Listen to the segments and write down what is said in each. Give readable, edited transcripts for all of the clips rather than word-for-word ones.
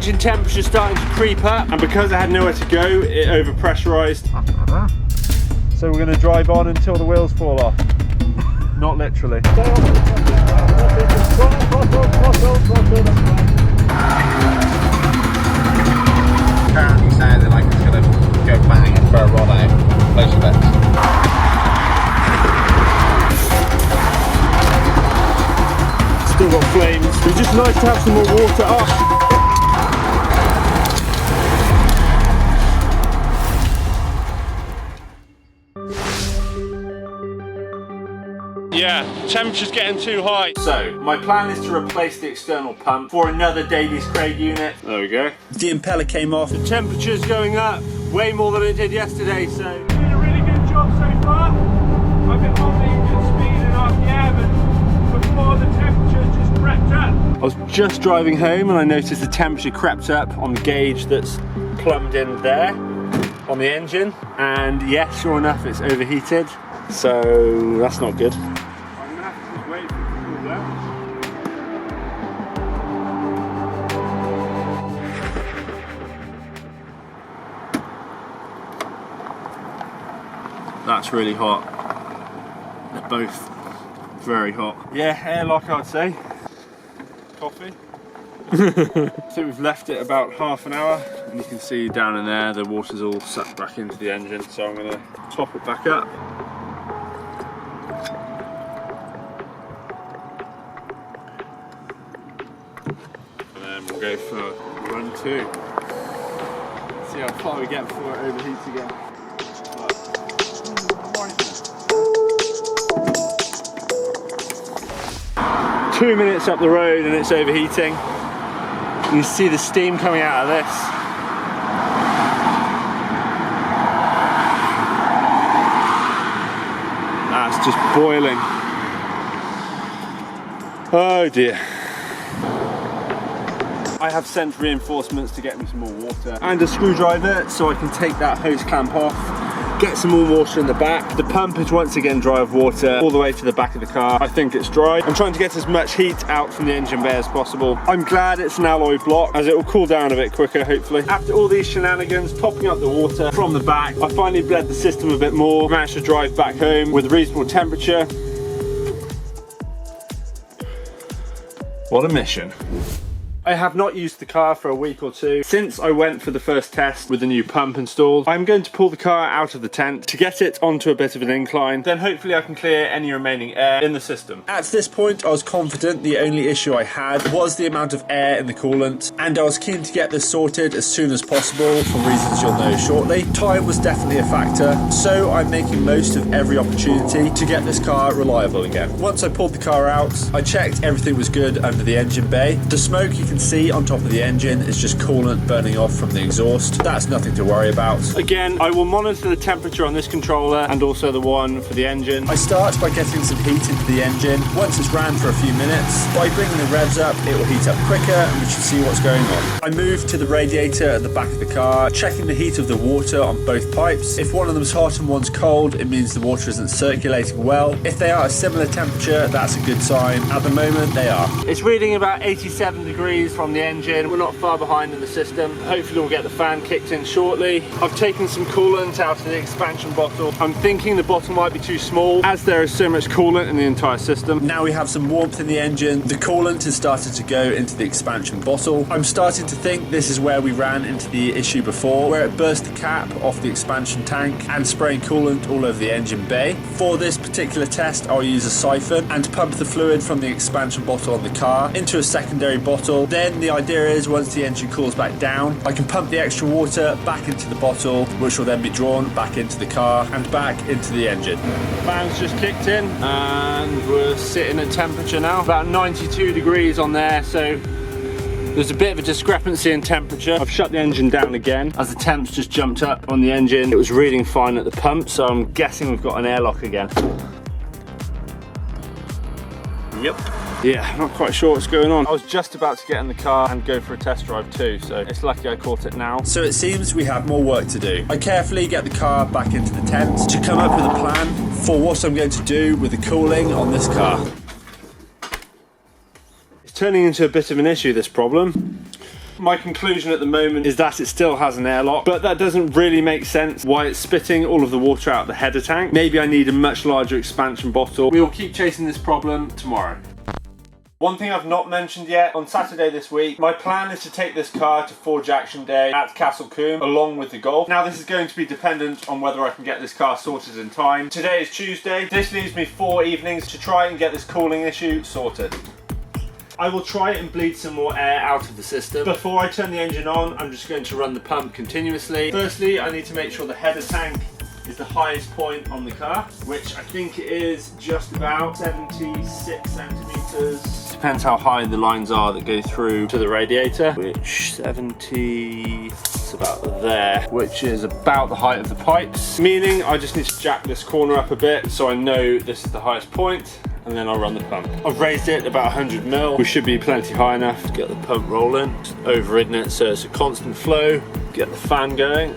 engine temperature starting to creep up, and because I had nowhere to go, it overpressurized. So we're going to drive on until the wheels fall off. Not literally. Apparently sounding like it's going to go bang for a rod out. Close your bets. Still got flames. It's just nice to have some more water. Oh. Yeah, temperature's getting too high. So, my plan is to replace the external pump for another Davies Craig unit. There we go. The impeller came off. The temperature's going up way more than it did yesterday, so... Doing a really good job so far. I've been holding good speed and RPM, but before the temperature just crept up. I was just driving home and I noticed the temperature crept up on the gauge that's plumbed in there on the engine. And yes, sure enough, it's overheated. So, that's not good. That's really hot. They're both very hot. Yeah, airlock I'd say. Coffee. So we've left it about half an hour, and you can see down in there the water's all sucked back into the engine, so I'm going to top it back up. And then we'll go for run 2. See how far we get before it overheats again. 2 minutes up the road and it's overheating. You can see the steam coming out of this. That's just boiling. Oh dear. I have sent reinforcements to get me some more water and a screwdriver so I can take that hose clamp off, get some more water in the back. The pump is once again dry of water all the way to the back of the car. I think it's dry. I'm trying to get as much heat out from the engine bay as possible. I'm glad it's an alloy block as it will cool down a bit quicker, hopefully. After all these shenanigans, topping up the water from the back, I finally bled the system a bit more, managed to drive back home with a reasonable temperature. What a mission. I have not used the car for a week or two since I went for the first test with the new pump installed. I'm going to pull the car out of the tent to get it onto a bit of an incline, then hopefully I can clear any remaining air in the system. At this point I was confident the only issue I had was the amount of air in the coolant, and I was keen to get this sorted as soon as possible for reasons you'll know shortly. Time was definitely a factor, so I'm making most of every opportunity to get this car reliable again. Once I pulled the car out, I checked everything was good under the engine bay. The smoke you can see on top of the engine is just coolant burning off from the exhaust. That's nothing to worry about. Again, I will monitor the temperature on this controller and also the one for the engine. I start by getting some heat into the engine. Once it's ran for a few minutes, by bringing the revs up, it will heat up quicker and we should see what's going on. I move to the radiator at the back of the car, checking the heat of the water on both pipes. If one of them's hot and one's cold, it means the water isn't circulating well. If they are a similar temperature, that's a good sign. At the moment, they are. It's reading about 87 degrees from the engine. We're not far behind in the system. Hopefully we'll get the fan kicked in shortly. I've taken some coolant out of the expansion bottle. I'm thinking the bottle might be too small as there is so much coolant in the entire system. Now we have some warmth in the engine. The coolant has started to go into the expansion bottle. I'm starting to think this is where we ran into the issue before, where it burst the cap off the expansion tank and spraying coolant all over the engine bay. For this particular test, I'll use a siphon and pump the fluid from the expansion bottle on the car into a secondary bottle. Then the idea is once the engine cools back down, I can pump the extra water back into the bottle, which will then be drawn back into the car and back into the engine. Fan's just kicked in and we're sitting at temperature now, about 92 degrees on there, so there's a bit of a discrepancy in temperature. I've shut the engine down again as the temps just jumped up on the engine. It was reading fine at the pump, so I'm guessing we've got an airlock again. Yep. Yeah, not quite sure what's going on. I was just about to get in the car and go for a test drive too, so it's lucky I caught it now. So it seems we have more work to do. I carefully get the car back into the tent to come up with a plan for what I'm going to do with the cooling on this car. It's turning into a bit of an issue, this problem. My conclusion at the moment is that it still has an airlock, but that doesn't really make sense why it's spitting all of the water out of the header tank. Maybe I need a much larger expansion bottle. We will keep chasing this problem tomorrow. One thing I've not mentioned yet, on Saturday this week, my plan is to take this car to Forge Action Day at Castle Combe along with the Golf. Now this is going to be dependent on whether I can get this car sorted in time. Today is Tuesday. This leaves me 4 evenings to try and get this cooling issue sorted. I will try and bleed some more air out of the system. Before I turn the engine on, I'm just going to run the pump continuously. Firstly, I need to make sure the header tank is the highest point on the car, which I think is just about 76 centimeters. Depends how high the lines are that go through to the radiator, which 70, it's about there, which is about the height of the pipes. Meaning I just need to jack this corner up a bit so I know this is the highest point, and then I'll run the pump. I've raised it about 100 mil. We should be plenty high enough to get the pump rolling. Just overridden it so it's a constant flow, get the fan going.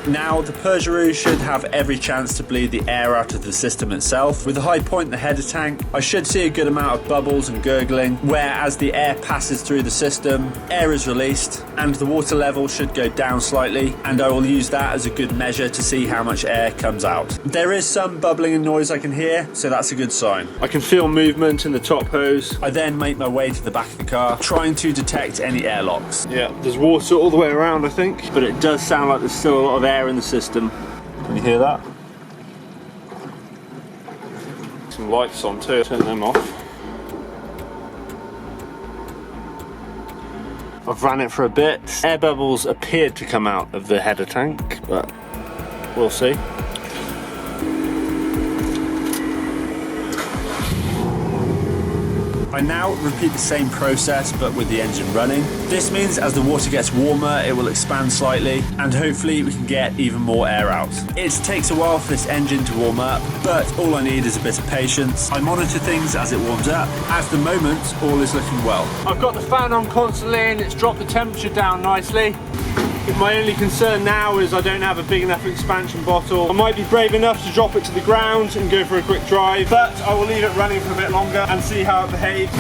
Now the Peugaru should have every chance to bleed the air out of the system itself. With the high point in the header tank, I should see a good amount of bubbles and gurgling, where as the air passes through the system, air is released and the water level should go down slightly, and I will use that as a good measure to see how much air comes out. There is some bubbling and noise I can hear, so that's a good sign. I can feel movement in the top hose. I then make my way to the back of the car, trying to detect any airlocks. Yeah, there's water all the way around I think, but it does sound like there's still a lot of air in the system. Can you hear that? Some lights on too, turn them off. I've ran it for a bit. Air bubbles appeared to come out of the header tank, but we'll see. I now repeat the same process but with the engine running. This means as the water gets warmer it will expand slightly and hopefully we can get even more air out. It takes a while for this engine to warm up, but all I need is a bit of patience. I monitor things as it warms up. At the moment all is looking well. I've got the fan on constantly and it's dropped the temperature down nicely. My only concern now is I don't have a big enough expansion bottle. I might be brave enough to drop it to the ground and go for a quick drive, but I will leave it running for a bit longer and see how it behaves.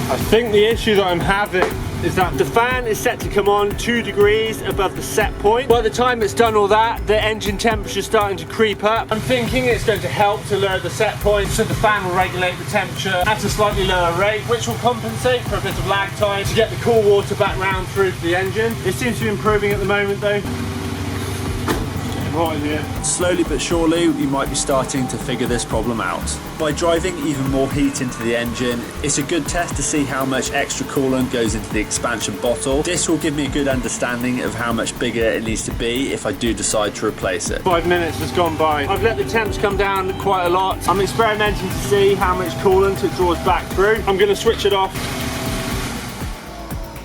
I think the issue that I'm having is that the fan is set to come on 2 degrees above the set point. By the time it's done all that, the engine temperature is starting to creep up. I'm thinking it's going to help to lower the set point so the fan will regulate the temperature at a slightly lower rate, which will compensate for a bit of lag time to get the cool water back round through to the engine. It seems to be improving at the moment though. Right in here. Slowly but surely we might be starting to figure this problem out. By driving even more heat into the engine, it's a good test to see how much extra coolant goes into the expansion bottle. This will give me a good understanding of how much bigger it needs to be if I do decide to replace it. 5 minutes has gone by. I've let the temps come down quite a lot. I'm experimenting to see how much coolant it draws back through. I'm going to switch it off.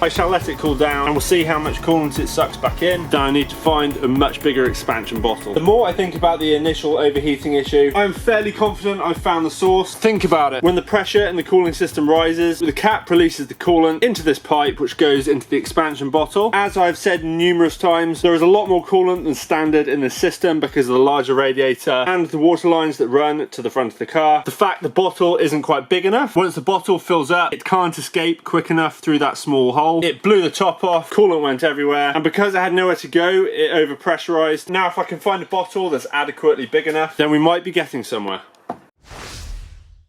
I shall let it cool down and we'll see how much coolant it sucks back in. Then I need to find a much bigger expansion bottle. The more I think about the initial overheating issue, I'm fairly confident I've found the source. Think about it. When the pressure in the cooling system rises, the cap releases the coolant into this pipe which goes into the expansion bottle. As I've said numerous times, there is a lot more coolant than standard in the system because of the larger radiator and the water lines that run to the front of the car. The fact the bottle isn't quite big enough, once the bottle fills up, it can't escape quick enough through that small hole. It blew the top off, coolant went everywhere, and because I had nowhere to go, it overpressurized. Now if I can find a bottle that's adequately big enough, then we might be getting somewhere.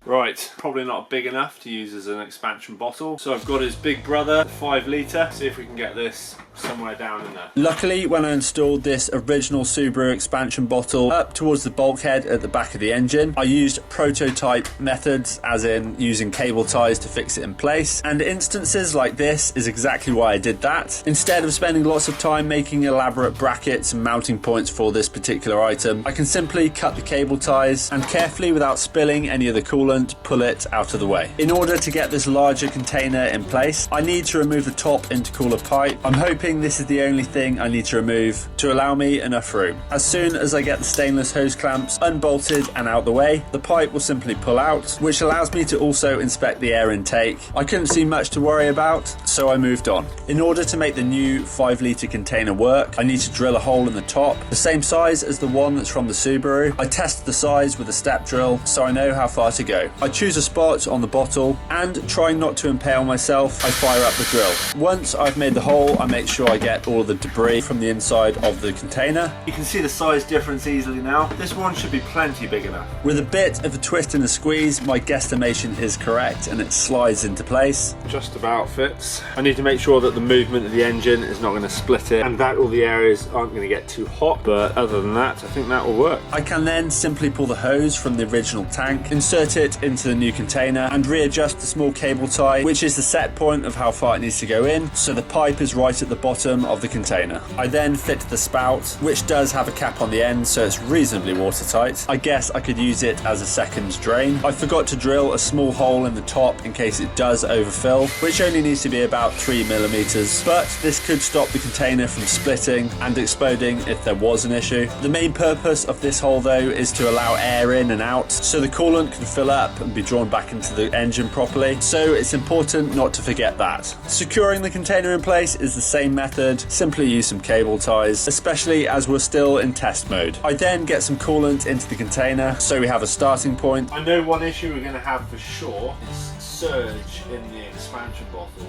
Right, probably not big enough to use as an expansion bottle. So I've got his big brother, 5 litre. See if we can get this somewhere down in there. Luckily, when I installed this original Subaru expansion bottle up towards the bulkhead at the back of the engine, I used prototype methods, as in using cable ties to fix it in place. And instances like this is exactly why I did that. Instead of spending lots of time making elaborate brackets and mounting points for this particular item, I can simply cut the cable ties and carefully, without spilling any of the coolant, pull it out of the way. In order to get this larger container in place, I need to remove the top intercooler pipe. I'm hoping this is the only thing I need to remove to allow me enough room. As soon as I get the stainless hose clamps unbolted and out the way, the pipe will simply pull out, which allows me to also inspect the air intake. I couldn't see much to worry about, so so I moved on. In order to make the new 5-litre container work, I need to drill a hole in the top, the same size as the one that's from the Subaru. I tested the size with a step drill so I know how far to go. I choose a spot on the bottle and, trying not to impale myself, I fire up the drill. Once I've made the hole, I make sure I get all of the debris from the inside of the container. You can see the size difference easily now. This one should be plenty big enough. With a bit of a twist and a squeeze, my guesstimation is correct and it slides into place. Just about fits. I need to make sure that the movement of the engine is not going to split it and that all the areas aren't going to get too hot, but other than that, I think that will work. I can then simply pull the hose from the original tank, insert it into the new container and readjust the small cable tie, which is the set point of how far it needs to go in, so the pipe is right at the bottom of the container. I then fit the spout, which does have a cap on the end, so it's reasonably watertight. I guess I could use it as a second drain. I forgot to drill a small hole in the top in case it does overfill, which only needs to be about 3mm, but this could stop the container from splitting and exploding if there was an issue. The main purpose of this hole though is to allow air in and out so the coolant can fill up and be drawn back into the engine properly, so it's important not to forget that. Securing the container in place is the same method, simply use some cable ties, especially as we're still in test mode. I then get some coolant into the container so we have a starting point. I know one issue we're going to have for sure is surge in the expansion bottle.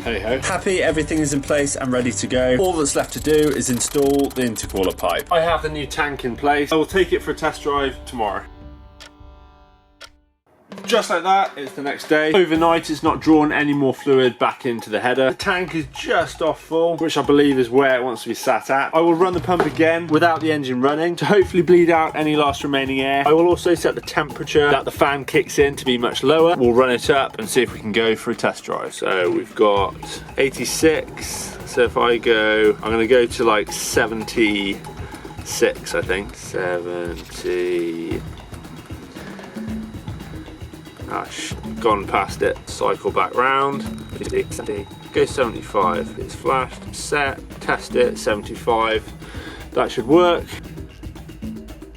Hey ho. Happy everything is in place and ready to go. All that's left to do is install the intercooler pipe. I have the new tank in place. I will take it for a test drive tomorrow. Just like that, it's the next day. Overnight, it's not drawn any more fluid back into the header. The tank is just off full, which I believe is where it wants to be sat at. I will run the pump again without the engine running to hopefully bleed out any last remaining air. I will also set the temperature that the fan kicks in to be much lower. We'll run it up and see if we can go for a test drive. So we've got 86. So if I go, I'm gonna go to like 76, I think. 70. Gone past it, cycle back round, go 75, it's flashed, set, test it, 75, that should work.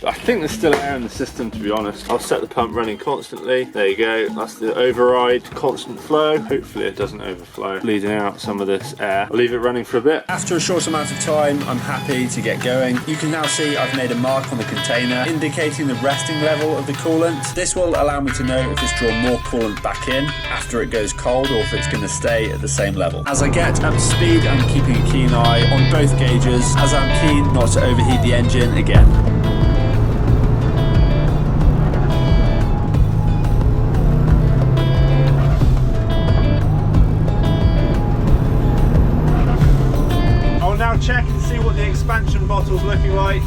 I think there's still air in the system, to be honest. I'll set the pump running constantly. There you go, that's the override, constant flow. Hopefully it doesn't overflow, bleeding out some of this air. I'll leave it running for a bit. After a short amount of time, I'm happy to get going. You can now see I've made a mark on the container indicating the resting level of the coolant. This will allow me to know if it's drawn more coolant back in after it goes cold or if it's going to stay at the same level. As I get up to speed, I'm keeping a keen eye on both gauges as I'm keen not to overheat the engine again. Check and see what the expansion bottle's looking like.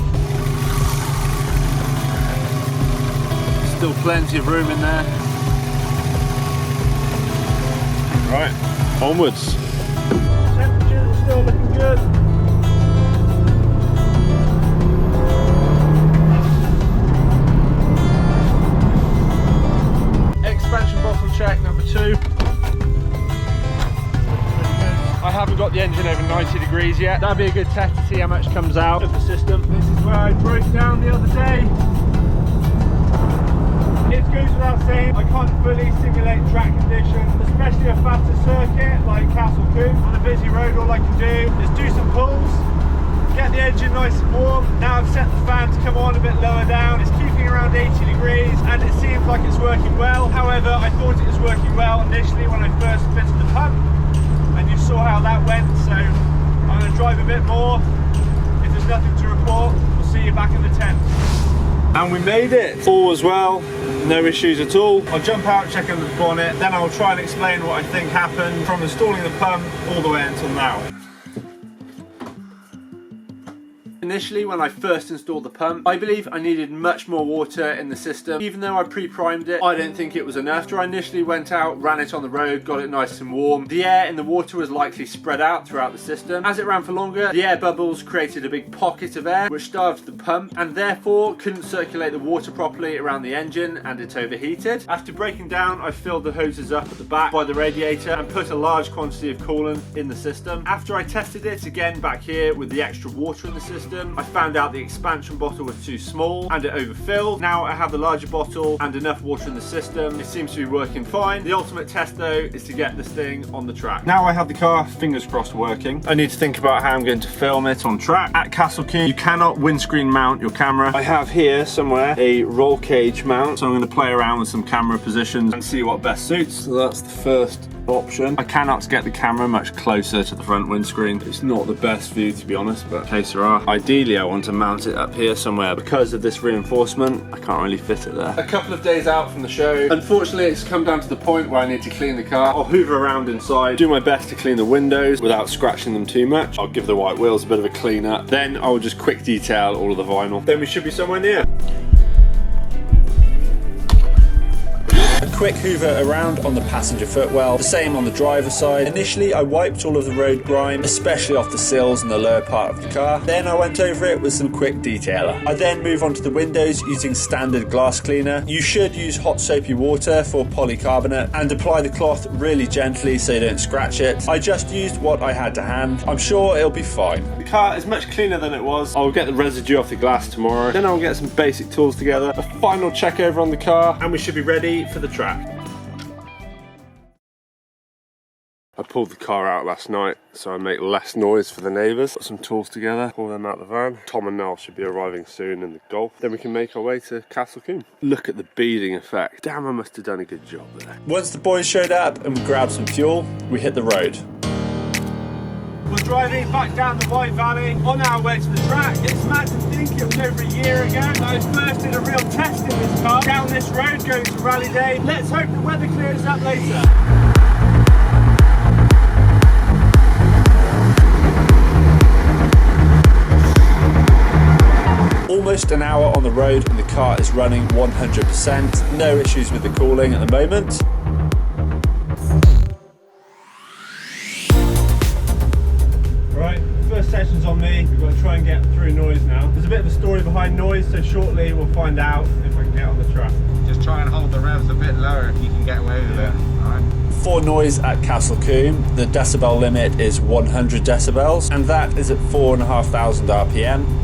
Still plenty of room in there. Right, onwards. Temperature's still looking good. Expansion bottle check number 2. I haven't got the engine over 90 degrees yet. That'd be a good test to see how much comes out of the system. This is where I broke down the other day. It goes without saying, I can't fully simulate track conditions, especially a faster circuit like Castle Coombe. On a busy road, all I can do is do some pulls, get the engine nice and warm. Now I've set the fan to come on a bit lower down. It's keeping around 80 degrees and it seems like it's working well. However, I thought it was working well initially when I first fitted the pump. And you saw how that went, so I'm going to drive a bit more. If there's nothing to report, we'll see you back in the tent. And we made it! All was well, no issues at all. I'll jump out, check under the bonnet, then I'll try and explain what I think happened from installing the pump all the way until now. Initially, when I first installed the pump, I believe I needed much more water in the system. Even though I pre-primed it, I didn't think it was enough. After I initially went out, ran it on the road, got it nice and warm, the air in the water was likely spread out throughout the system. As it ran for longer, the air bubbles created a big pocket of air, which starved the pump, and therefore couldn't circulate the water properly around the engine, and it overheated. After breaking down, I filled the hoses up at the back by the radiator and put a large quantity of coolant in the system. After I tested it again back here with the extra water in the system, system. I found out the expansion bottle was too small and it overfilled. Now I have the larger bottle and enough water in the system. It seems to be working fine. The ultimate test though is to get this thing on the track. Now I have the car, fingers crossed, working. I need to think about how I'm going to film it on track. At Castle Combe, you cannot windscreen mount your camera. I have here somewhere a roll cage mount, so I'm going to play around with some camera positions and see what best suits. So that's the first option. I cannot get the camera much closer to the front windscreen. It's not the best view, to be honest, but in case there are. Ideally I want to mount it up here somewhere. Because of this reinforcement, I can't really fit it there. A couple of days out from the show, unfortunately it's come down to the point where I need to clean the car. I'll hoover around inside, do my best to clean the windows without scratching them too much. I'll give the white wheels a bit of a clean up. Then I'll just quick detail all of the vinyl. Then we should be somewhere near. A quick hoover around on the passenger footwell, the same on the driver's side. Initially I wiped all of the road grime, especially off the sills and the lower part of the car. Then I went over it with some quick detailer. I then move on to the windows using standard glass cleaner. You should use hot soapy water for polycarbonate and apply the cloth really gently so you don't scratch it. I just used what I had to hand. I'm sure it'll be fine. The car is much cleaner than it was. I'll get the residue off the glass tomorrow. Then I'll get some basic tools together, a final check over on the car, and we should be ready for the track. I pulled the car out last night so I make less noise for the neighbours. Got some tools together, pull them out the van. Tom and Nell should be arriving soon in the Golf. Then we can make our way to Castle Combe. Look at the beading effect. Damn, I must have done a good job there. Once the boys showed up and we grabbed some fuel, we hit the road. We're driving back down the White Valley on our way to the track. It's mad to think it was over a year ago that I first did a real test in this car down this road going to Rally Day. Let's hope the weather clears up later. Almost an hour on the road and the car is running 100%. No issues with the cooling at the moment. Right, first session's on me. We've got to try and get through noise now. There's a bit of a story behind noise, so shortly we'll find out if I can get on the track. Just try and hold the revs a bit lower if you can get away with it. Alright. For noise at Castle Combe, the decibel limit is 100 decibels, and that is at 4,500 RPM.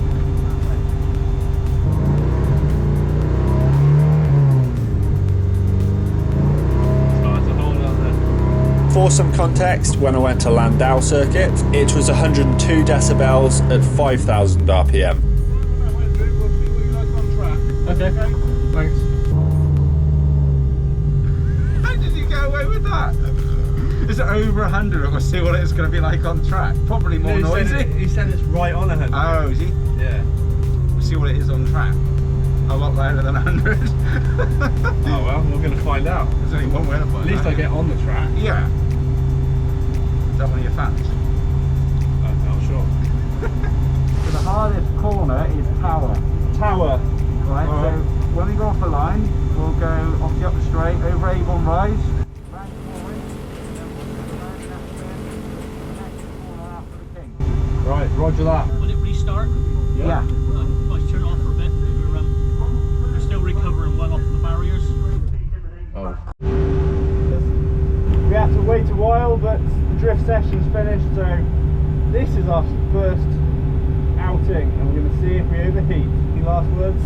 For some context, when I went to Landau circuit, it was 102 decibels at 5,000 RPM. Okay, thanks. How did you get away with that? Is it over 100 and we'll see what it's going to be like on track? Probably more noisy. He said it's right on 100. Oh, is he? Yeah. We'll see what it is on track. A lot louder than 100. Oh well, we're going to find out. There's only one way to find out. At least I get on the track. Yeah. Is that one of your fans? I'm not sure. So the hardest corner is tower. Tower. Right, so when we go off the line, we'll go obviously up the straight, over Avon Rise, back forward, and then we'll go around that spin, the next corner after the King. Right, roger that. Will it restart? Yeah. I turn it off for a bit. We're still recovering well off the barriers. Oh. We had to wait a while, but the drift session's finished, so this is our first outing, and we're going to see if we overheat. Any last words?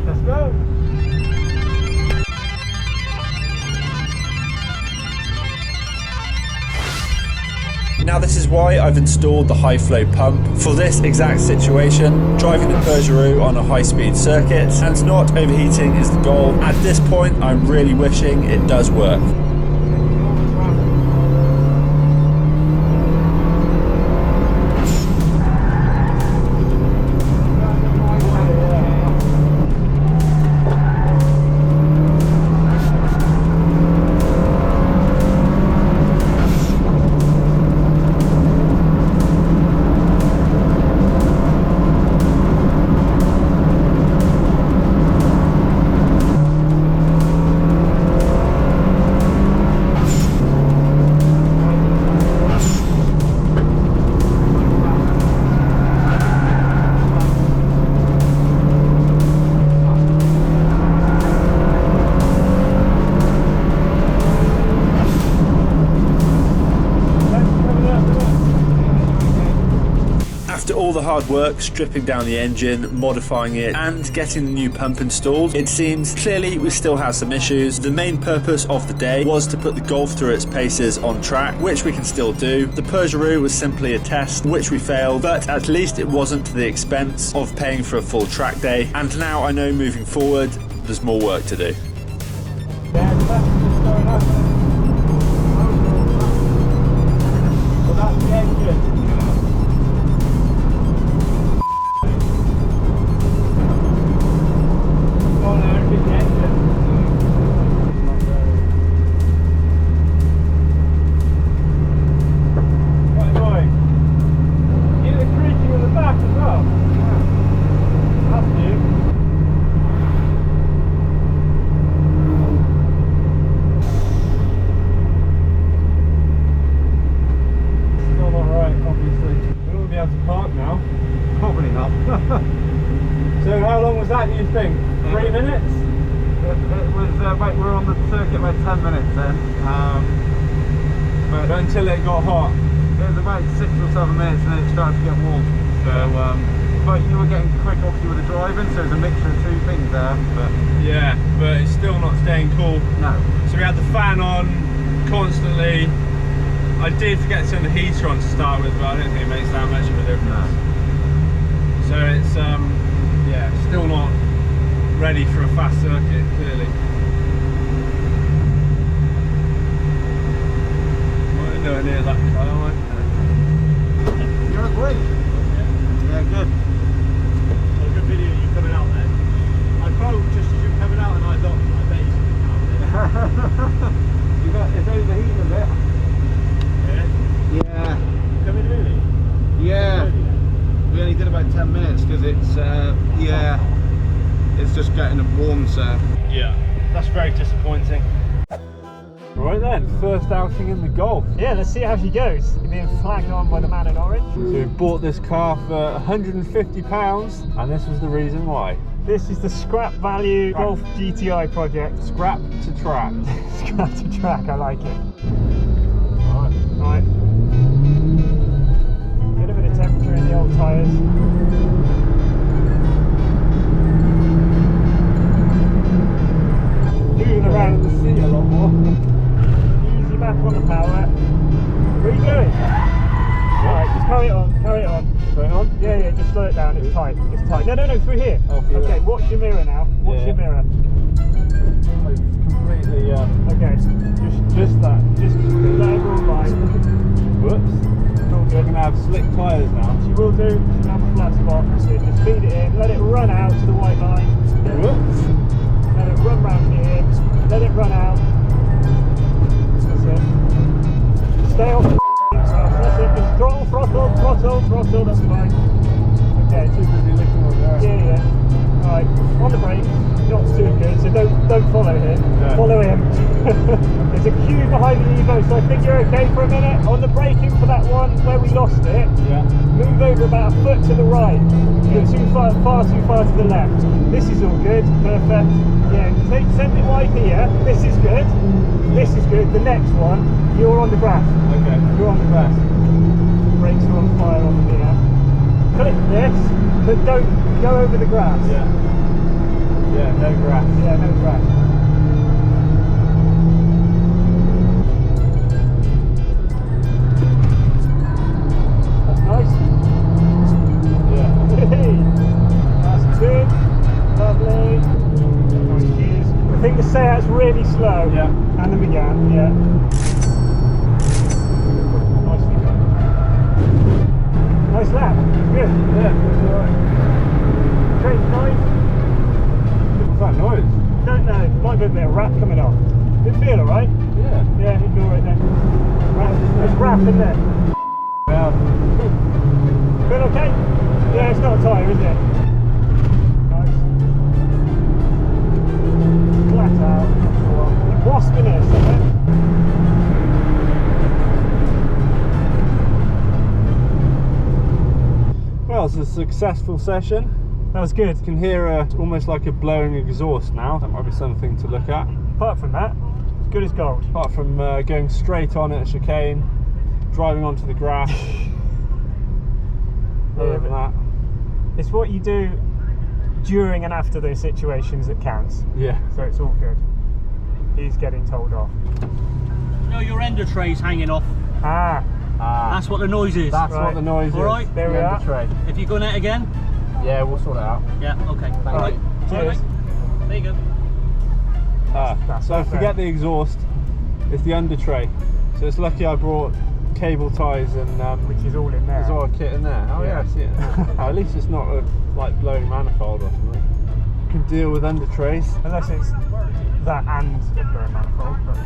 Let's go! Now this is why I've installed the high flow pump. For this exact situation, driving the Peugaru on a high speed circuit and not overheating is the goal. At this point, I'm really wishing it does work. hard work stripping down the engine, modifying it and getting the new pump installed, it seems clearly we still have some issues. The main purpose of the day was to put the Golf through its paces on track, which we can still do. The Peugaru was simply a test, which we failed, but at least it wasn't to the expense of paying for a full track day. And now I know moving forward, there's more work to do. Yeah, the passenger's going up. Well, that's the engine. Oh no, it's the engine. Right, boy. You hear the creaking in the back as well? Yeah. That's new. So how long was that, you think? 3 minutes? It was about, we were on the circuit about 10 minutes then. But until it got hot. It was about 6 or 7 minutes and then it started to get warm. So, but you were getting quick obviously with the driving, so there's a mixture of two things there. But yeah, but it's still not staying cool. no. So we had the fan on constantly. I did forget to turn the heater on to start with, but I don't think it makes that much of a difference. No. So it's yeah, still not ready for a fast circuit, clearly. Well, nowhere near that car, am I? You're great. Yeah, good. Well, good video you coming out there. I phoned just as you were coming out and I thought, I bet he's coming out there. You got, it's overheating a bit. Yeah? Yeah. Coming early? Yeah. Early then? We only did about 10 minutes because it's, yeah, it's just getting warm, so. Yeah, that's very disappointing. Right then, first outing in the Golf. Yeah, let's see how she goes. You're being flagged on by the man in orange. So we bought this car for £150 and this was the reason why. This is the scrap value Golf GTI project. Scrap to track. Scrap to track, I like it. Right. Right. Get a bit of temperature in the old tyres. Moving around the seat a lot more. Easy back on the power. Where are you going? Alright, just carry it on, carry it on. Straight on? Yeah, yeah, just slow it down, it's tight, it's tight. No, no, no, through here. Oh, through okay, there. watch your mirror now, watch Yeah. your mirror. Completely, Okay, just that. just let it roll by. Whoops. It's all We're good. going to have slick tyres now. She will do, she'll have a flat spot. So just feed it in, let it run out to the white line. Whoops. Let it run round here, let it run out. That's it. Stay off the that's it, just throttle, that's fine. Okay, Too busy looking over there. yeah, yeah. Alright, on the brake, not too good, so don't follow him. No. Follow him. There's a queue behind the Evo, so I think you're okay for a minute. On the braking for that one where we lost it, Yeah. move over about a foot to the right. You're too far to the left. This is all good, perfect. Yeah, send it wide here. This is good. This is good. The next one, you're on the grass. Okay. You're on the grass. Brakes are on fire on here. Click this, but don't go over the grass. Yeah. Yeah, no grass. Yeah, no grass. That's nice. Yeah. Hey, that's good. Lovely. Nice gears. I think the Seat's really slow. Yeah. And the Megane, yeah. Nicely done. Nice lap. Good. Yeah, that's alright. Straight noise. What's that noise? Don't know. Might be a bit of rap coming off. Did feel alright? Yeah. Yeah, ignore it then. There's rap in there. Yeah. Feel okay? Yeah, it's not a tyre, is it? Nice. Flat out. You're wasping it, isn't it? Well, it's a successful session. That was good. You can hear almost like a blowing exhaust now. That might be something to look at. Apart from that, it's good as gold. Apart from going straight on at a chicane, driving onto the grass. Other than that, It's what you do during and after those situations that counts. Yeah. So it's all good. He's getting told off. No, your ender tray's hanging off. Ah, That's what the noise is. That's Right. what the noise is. All right. there we The are. under tray. If you go net again, Yeah, we'll sort it out. yeah, okay. All right. Cheers. There you go. That's So all forget the exhaust, it's the under tray. So it's lucky I brought cable ties and which is all in there. there's all a kit in there. Oh yeah, I see it in there. Oh, at least it's not a like blowing manifold or something. You can deal with under trays. Unless it's that and a blowing manifold. But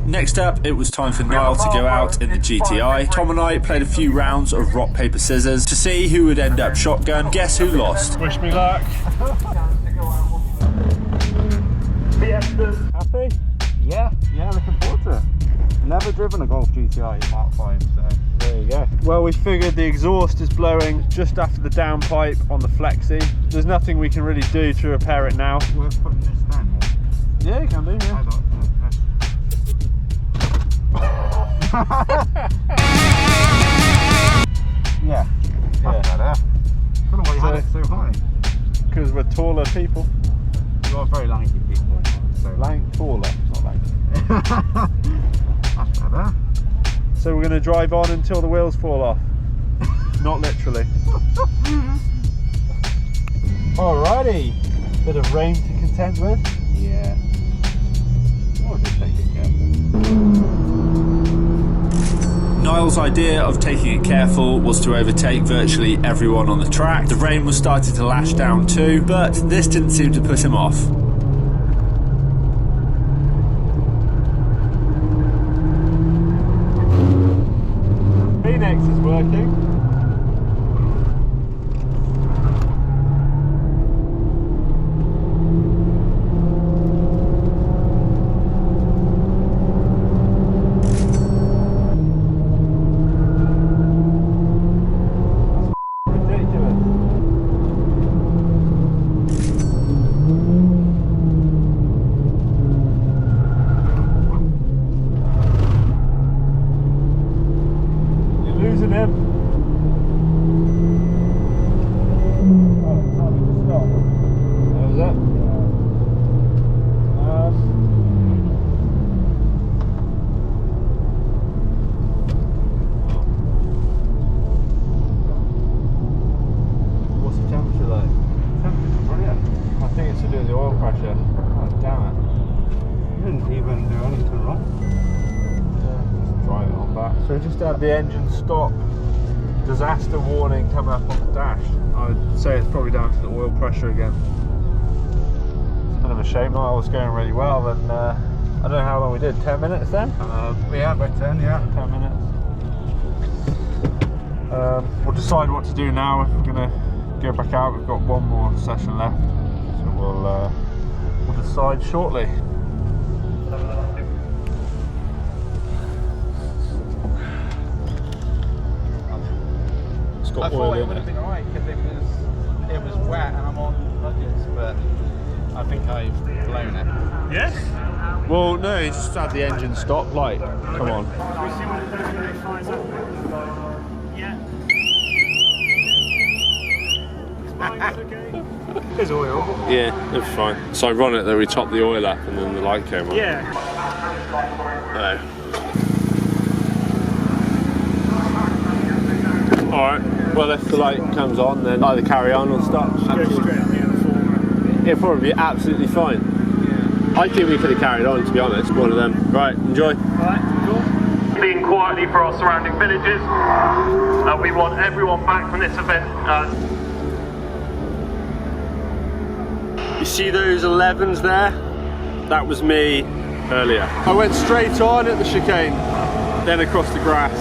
Next up, it was time for Niall to go out in the GTI. Tom and I played a few rounds of rock, paper, scissors to see who would end up shotgun. Guess who lost? Wish me luck. happy? Yeah, looking forward to it. Never driven a Golf GTI in Mark 5, so There you go. Well, we figured the exhaust is blowing just after the downpipe on the flexi. There's nothing we can really do to repair it now. worth putting this down. Yeah, you can do, yeah. Yeah, that's better. I don't know why you had it so high. Because we're taller people. You are very lanky people. So Taller, not lanky. that's better. So we're going to drive on until the wheels fall off. Not literally. Alrighty. Bit of rain to contend with. Yeah. I'll just take it careful. Niall's idea of taking it careful was to overtake virtually everyone on the track. The rain was starting to lash down too, but this didn't seem to put him off. Phoenix is working. Losing him. That was it. What's the temperature like? Temperature's brilliant. I think it's to do with the oil pressure. Oh, damn it. You didn't even do anything wrong. Just drive it on back. So we just had the engine stop. Disaster warning coming up on the dash. I would say it's probably down to the oil pressure again. It's a bit of a shame. I was going really well, and I don't know how long we did. 10 minutes then? Yeah, by 10, yeah. 10 minutes. We'll decide what to do now. If we're gonna go back out, we've got one more session left, so we'll decide shortly. It's got I oil thought it in would it. have been alright because it was wet and I'm on budgets, but I think I've blown it. Yes? Well, no, you just had the engine stop light. Come on. Shall we see what it fires up with? Yeah. Okay. There's oil. Yeah, it was fine. It's ironic that we topped the oil up and then the light came on. Yeah. Alright, well if the light comes on then either carry on or stop. Go straight on the other forward. It'll probably be absolutely fine. Yeah. I think we could have carried on, to be honest. One of them. Right, enjoy. Alright, cool. Being quietly for our surrounding villages. We want everyone back from this event. You see those 11s there? That was me earlier. I went straight on at the chicane, then across the grass.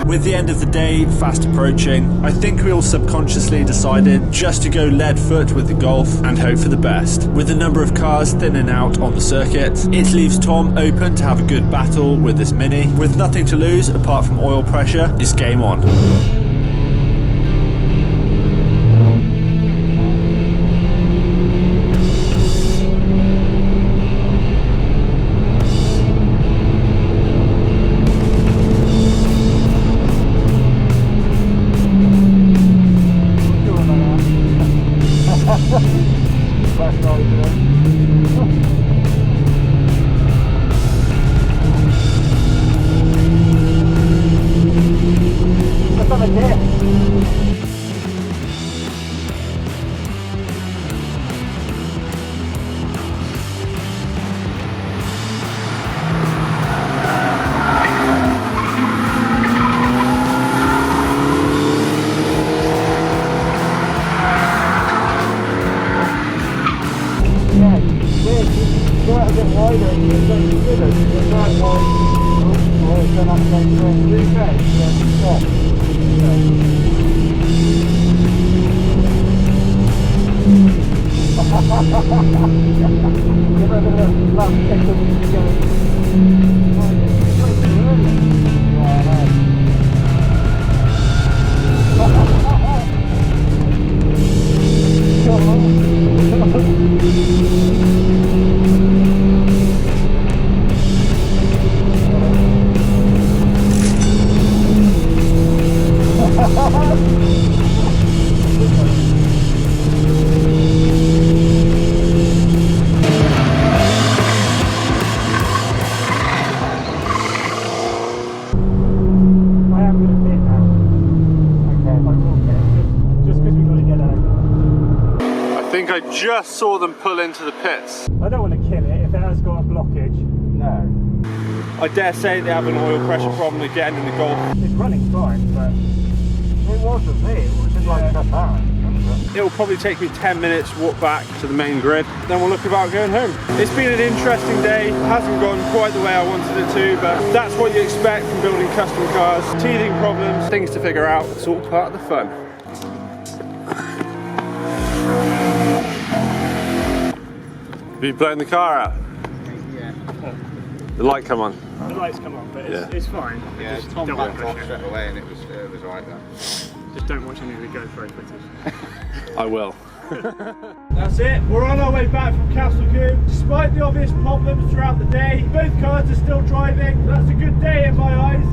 With the end of the day fast approaching, I think we all subconsciously decided just to go lead foot with the Golf and hope for the best. With the number of cars thinning out on the circuit, it leaves Tom open to have a good battle with this Mini. With nothing to lose apart from oil pressure, it's game on. I think I just saw them pull into the pits. I don't want to kill it if it has got a blockage. No. I dare say they have an oil pressure problem again in the Golf. It's running fine, but It wasn't me, it was just like transparent. It'll probably take me 10 minutes to walk back to the main grid, then we'll look about going home. It's been an interesting day, hasn't gone quite the way I wanted it to, but that's what you expect from building custom cars. Teething problems, things to figure out, it's all part of the fun. Have you blown the car out? Yeah. The light come on. the lights come on, but Yeah. it's fine. Yeah, Just Tom don't backed push off it. straight away and it was alright then. Just don't watch any of the GoPro footage. I will. That's it, we're on our way back from Castle Combe. Despite the obvious problems throughout the day, both cars are still driving. That's a good day in my eyes.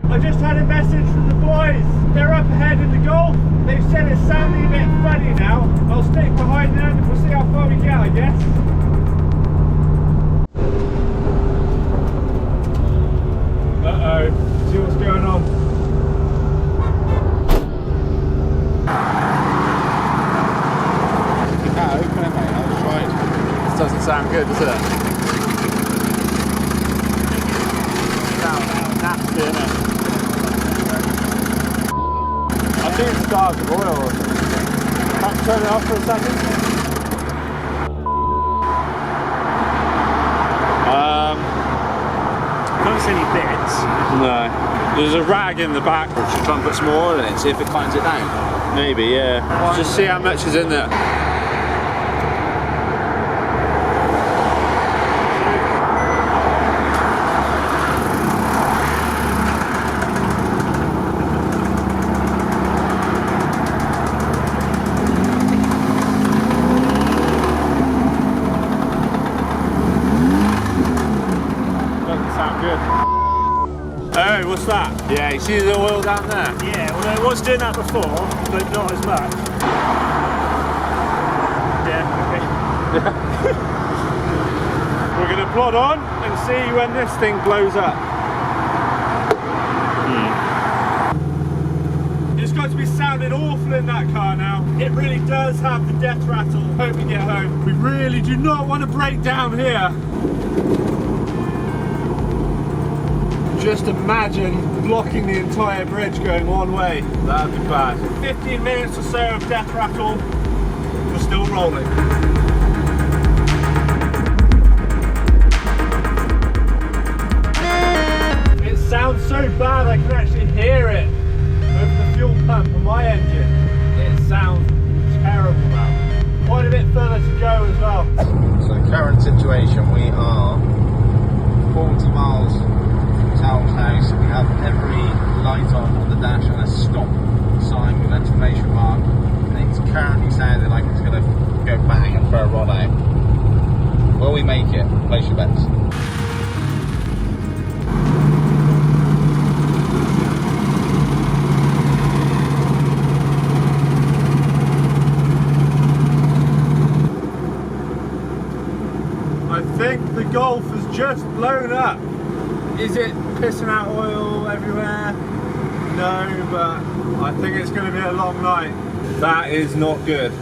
I just had a message from the boys. They're up ahead in the Golf. They've said it's sounding a bit funny now. I'll stick behind them and we'll see how far we get, I guess. Uh-oh, see what's going on. Keep that open, mate. I was trying. This doesn't sound good, does it? Sounds nasty, innit? I think it's stars of oil. Can't turn it off for a second. Don't see any bits. No. There's a rag in the back. Should try and put some more oil in it, see if it climbs it down. Maybe, yeah. Just see how much is in there. Doesn't sound good. Oh, what's that? Yeah, you see the oil down there? Yeah, although it was doing that before, but not as much. Yeah, okay. We're going to plod on and see when this thing blows up. It's got to be sounding awful in that car now. It really does have the death rattle. Hope we get home. We really do not want to break down here. Just imagine blocking the entire bridge going one way. That'd be bad. 15 minutes or so of death rattle. We're still rolling. It sounds so bad I can actually hear it over the fuel pump on my engine. It sounds terrible now. Quite a bit further to go as well. So the current situation, we are 40 miles from Tal's house. We have every light on the dash and a stop sign with an exclamation mark. And it's currently sounding like it's going to go bang and throw a rod out. Will we make it? Place your bets. I think the Golf has just blown up. Is it pissing out oil everywhere? No, but I think it's going to be a long night. That is not good.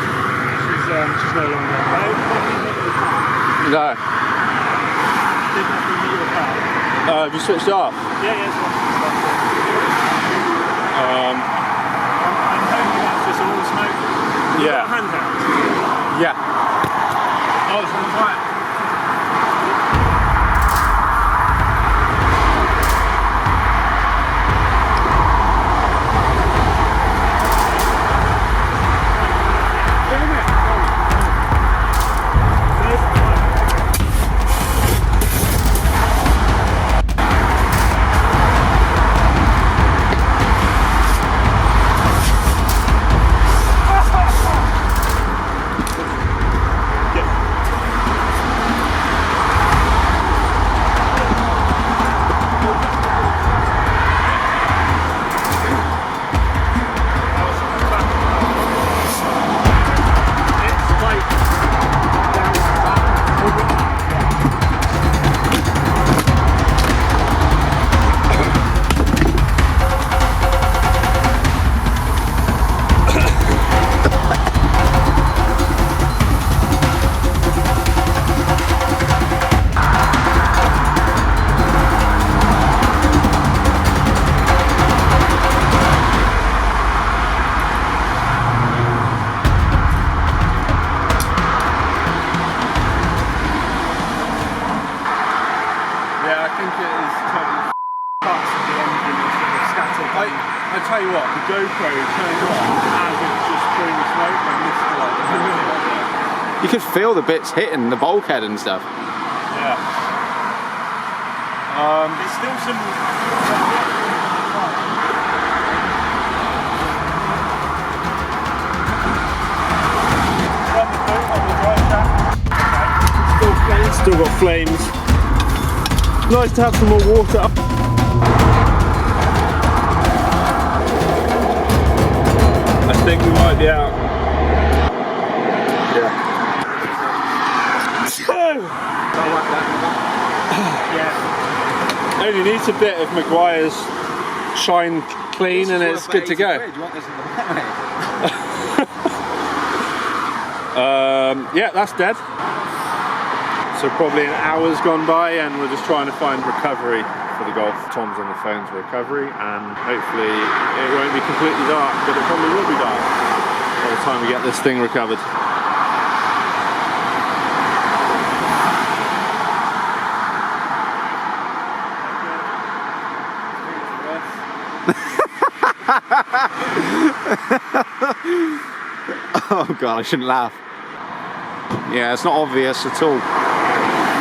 She's no longer. No. Have you switched it off? Yeah, it's fine. I'm hoping that's just all smoke. Yeah. Handheld. Yeah. Oh, it's on fire. I tell you what, the GoPro turned on as it just threw the smoke and missed like a minute. You could feel the bits hitting the bulkhead and stuff. Yeah. There's still some Still got flames. Nice to have some more water. I think we might be out. Yeah. Yeah. Only needs a bit of Maguire's Shine Clean and it's good to go. Yeah, that's dead. So probably an hour's gone by and we're just trying to find recovery for the Golf. Tom's on the phone to recovery and hopefully it won't be completely dark, but it probably will be dark by the time we get this thing recovered. Oh god, I shouldn't laugh. Yeah, it's not obvious at all.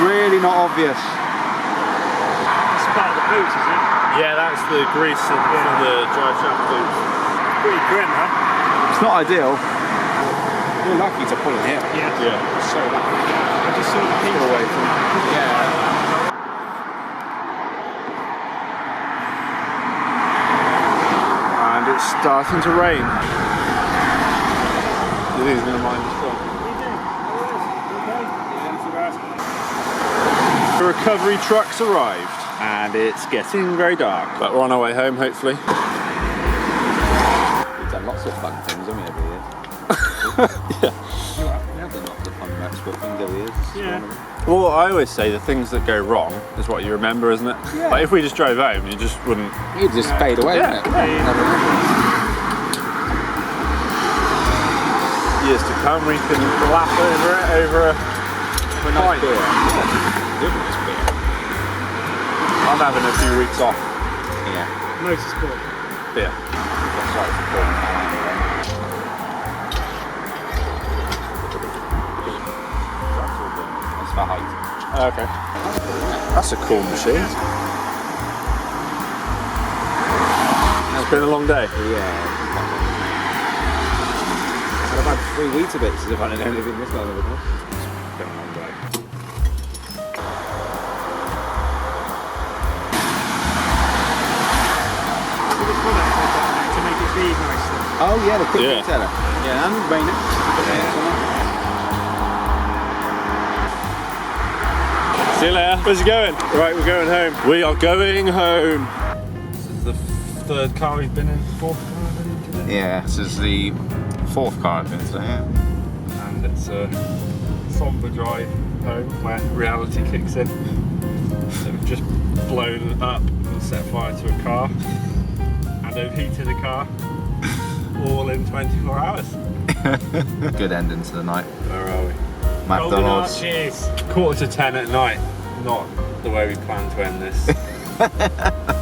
Really not obvious. It's part of the boots, is it? Yeah, that's the grease in the drive shaft boots. Pretty grim, huh? It's not ideal. You're lucky to pull it here. Yeah. So lucky. I just saw the piece away from. Yeah. And it's starting to rain. It is going to mind as well. The recovery truck's arrived and it's getting very dark, but we're on our way home hopefully. We've done lots of fun things, haven't we, every year? Yeah. We have done lots of fun motorsport things every year. Yeah. Well, I always say the things that go wrong is what you remember, isn't it? Yeah. Like if we just drove home, you just wouldn't. You'd just fade away, Yeah. wouldn't it? Never remember. Years to come, we can lap over a Nice beer. Nice beer. I'm having a few weeks off. Yeah. motorsport. Yeah. That's right, it's important. That's for height. Okay. That's a cool machine. It's been a long day. Yeah. I've had 3 weeks of it since I've had anything this long before. It's been a long day. To make it be nicer. Oh yeah, the quick Yeah. detailer. Yeah, and rain it. See you later. Where's you going? Right, we're going home. We are going home. This is the third car we've been in, fourth car we've been in today. Yeah, this is the 4th car I've been today, yeah. And it's a somber drive home where reality kicks in. So we've just blown up and set fire to a car. and overheated the car all in 24 hours. Good ending to the night. Where are we? McDonald's. Cheers. 9:45 at night. Not the way we planned to end this.